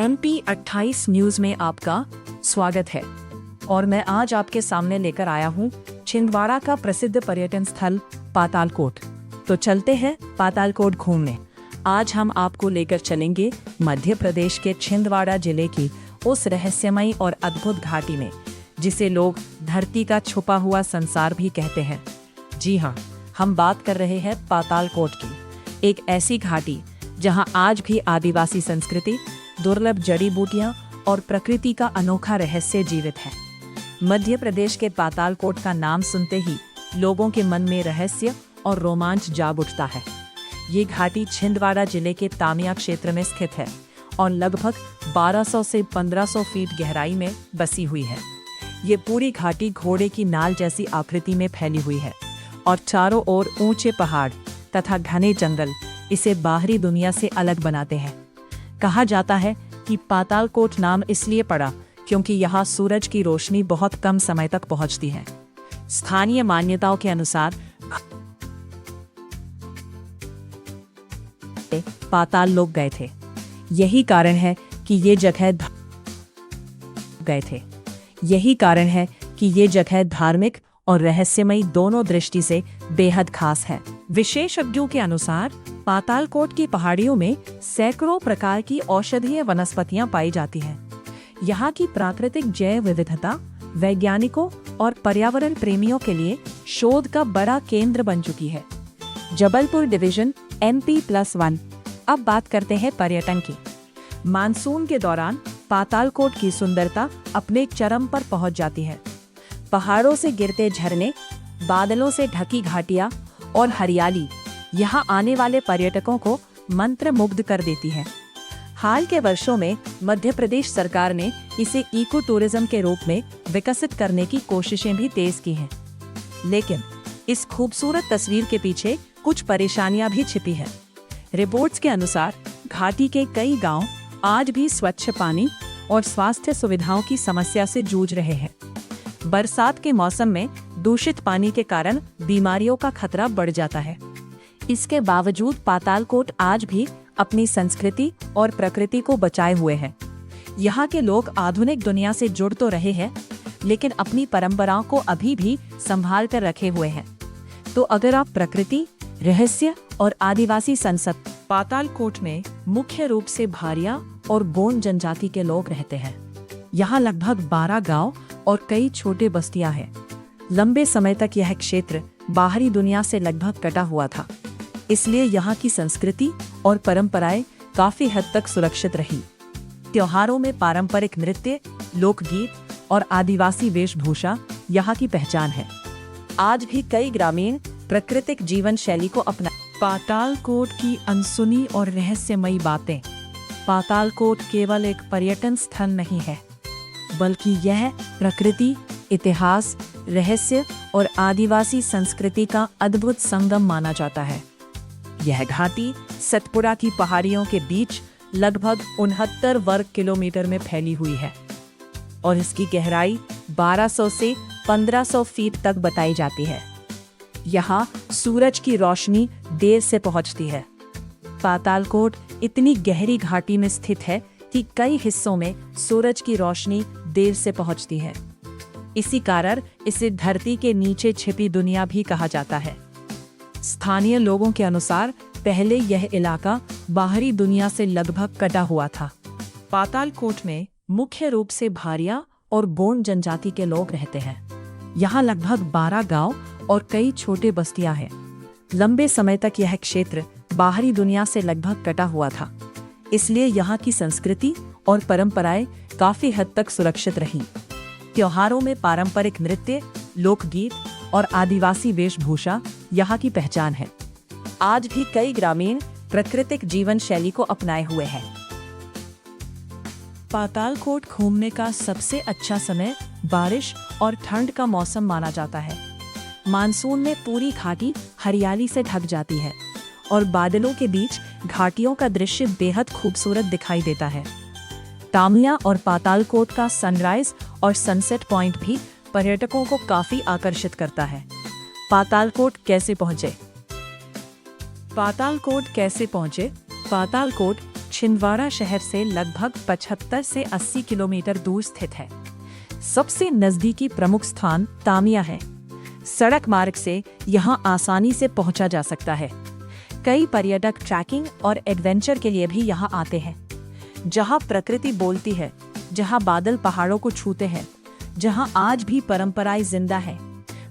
MP28 news में आपका स्वागत है और मैं आज आपके सामने लेकर आया हूँ छिंदवाड़ा का प्रसिद्ध पर्यटन स्थल पातालकोट। तो चलते हैं पातालकोट घूमने। आज हम आपको लेकर चलेंगे मध्य प्रदेश के छिंदवाड़ा जिले की उस रहस्यमयी और अद्भुत घाटी में जिसे लोग धरती का छुपा हुआ संसार भी कहते हैं। जी हाँ, हम बात कर रहे हैं पातालकोट की, एक ऐसी घाटी जहां आज भी आदिवासी संस्कृति, दुर्लभ जड़ी बूटियां और प्रकृति का अनोखा रहस्य जीवित है। मध्य प्रदेश के पातालकोट का नाम सुनते ही लोगों के मन में रहस्य और रोमांच जाग उठता है। ये घाटी छिंदवाड़ा जिले के तामिया क्षेत्र में स्थित है और लगभग 1200 से 1500 फीट गहराई में बसी हुई है। ये पूरी घाटी घोड़े की नाल जैसी आकृति में फैली हुई है और चारों ओर ऊंचे पहाड़ तथा घने जंगल इसे बाहरी दुनिया से अलग बनाते हैं। कहा जाता है कि पातालकोट नाम इसलिए पड़ा क्योंकि यहाँ सूरज की रोशनी बहुत कम समय तक पहुँचती है। स्थानीय मान्यताओं के अनुसार पाताल लोग गए थे। यही कारण है कि ये जगह धार्मिक और रहस्यमयी दोनों दृष्टि से बेहद खास है। विशेषज्ञों के अनुसार पातालकोट की पहाड़ियों में सैकड़ों प्रकार की औषधीय वनस्पतियां पाई जाती हैं। यहाँ की प्राकृतिक जैव विविधता वैज्ञानिकों और पर्यावरण प्रेमियों के लिए शोध का बड़ा केंद्र बन चुकी है। Jabalpur division MP+1। अब बात करते हैं पर्यटन की। मानसून के दौरान पातालकोट की सुंदरता अपने चरम पर पहुंच जाती है। पहाड़ों से गिरते झरने, बादलों से ढकी घाटियां और हरियाली यहाँ आने वाले पर्यटकों को मंत्रमुग्ध कर देती है। हाल के वर्षों में मध्य प्रदेश सरकार ने इसे इको टूरिज्म के रूप में विकसित करने की कोशिशें भी तेज की हैं। लेकिन इस खूबसूरत तस्वीर के पीछे कुछ परेशानियां भी छिपी हैं। रिपोर्ट्स के अनुसार घाटी के कई गांव आज भी स्वच्छ पानी और स्वास्थ्य सुविधाओं की समस्या से जूझ रहे हैं। बरसात के मौसम में दूषित पानी के कारण बीमारियों का खतरा बढ़ जाता है। इसके बावजूद पातालकोट आज भी अपनी संस्कृति और प्रकृति को बचाए हुए है। यहाँ के लोग आधुनिक दुनिया से जुड़ तो रहे हैं, लेकिन अपनी परंपराओं को अभी भी संभाल कर रखे हुए हैं। तो अगर आप प्रकृति, रहस्य और आदिवासी संस्कृति, पातालकोट में मुख्य रूप से भारिया और गोंड जनजाति के लोग रहते हैं। यहाँ लगभग 12 गांव और कई छोटे बस्तियां हैं। लंबे समय तक यह क्षेत्र बाहरी दुनिया से लगभग कटा हुआ था, इसलिए यहाँ की संस्कृति और परंपराएं काफी हद तक सुरक्षित रही। त्योहारों में पारंपरिक नृत्य, लोकगीत और आदिवासी वेशभूषा यहाँ की पहचान है। आज भी कई ग्रामीण प्राकृतिक जीवन शैली को अपना। पातालकोट की अनसुनी और रहस्यमयी बातें। पातालकोट केवल एक पर्यटन स्थल नहीं है, बल्कि यह प्रकृति, इतिहास, रहस्य और आदिवासी संस्कृति का अद्भुत संगम माना जाता है। यह घाटी सतपुड़ा की पहाड़ियों के बीच लगभग 69 वर्ग किलोमीटर में फैली हुई है और इसकी गहराई 1200 से 1500 फीट तक बताई जाती है। यहाँ सूरज की रोशनी देर से पहुँचती है। पातालकोट इतनी गहरी घाटी में स्थित है कि कई हिस्सों में सूरज की रोशनी देर से पहुँचती है। इसी कारण इसे धरती के नीचे छिपी दुनिया भी कहा जाता है। स्थानीय लोगों के अनुसार पहले यह इलाका बाहरी दुनिया से लगभग कटा हुआ था। पातालकोट में मुख्य रूप से भारिया और गोंड जनजाति के लोग रहते हैं। यहाँ लगभग 12 गांव और कई छोटे बस्तियां हैं। लंबे समय तक यह क्षेत्र बाहरी दुनिया से लगभग कटा हुआ था, इसलिए यहाँ की संस्कृति और परंपराएं काफी हद तक सुरक्षित रहीं। त्योहारों में पारंपरिक नृत्य, लोकगीत और आदिवासी वेशभूषा यहाँ की पहचान है। आज भी कई ग्रामीण प्राकृतिक जीवन शैली को अपनाए हुए हैं। पातालकोट घूमने का सबसे अच्छा समय बारिश और ठंड का मौसम माना जाता है। मानसून में पूरी घाटी हरियाली से ढक जाती है और बादलों के बीच घाटियों का दृश्य बेहद खूबसूरत दिखाई देता है। तामिया और पातालकोट का सनराइज और सनसेट पॉइंट भी पर्यटकों को काफी आकर्षित करता है। पातालकोट कैसे पहुँचे? पातालकोट छिंदवाड़ा शहर से लगभग 75 से 80 किलोमीटर दूर स्थित है। सबसे नजदीकी प्रमुख स्थान तामिया है। सड़क मार्ग से यहाँ आसानी से पहुंचा जा सकता है। कई पर्यटक ट्रैकिंग और एडवेंचर के लिए भी यहाँ आते हैं। जहाँ प्रकृति बोलती है, जहाँ बादल पहाड़ों को छूते हैं, जहाँ आज भी परंपराएं जिंदा है,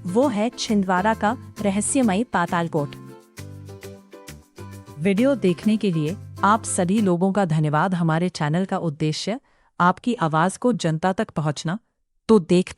वो है छिंदवाड़ा का रहस्यमयी पातालकोट। वीडियो देखने के लिए आप सभी लोगों का धन्यवाद। हमारे चैनल का उद्देश्य आपकी आवाज को जनता तक पहुंचना। तो देखते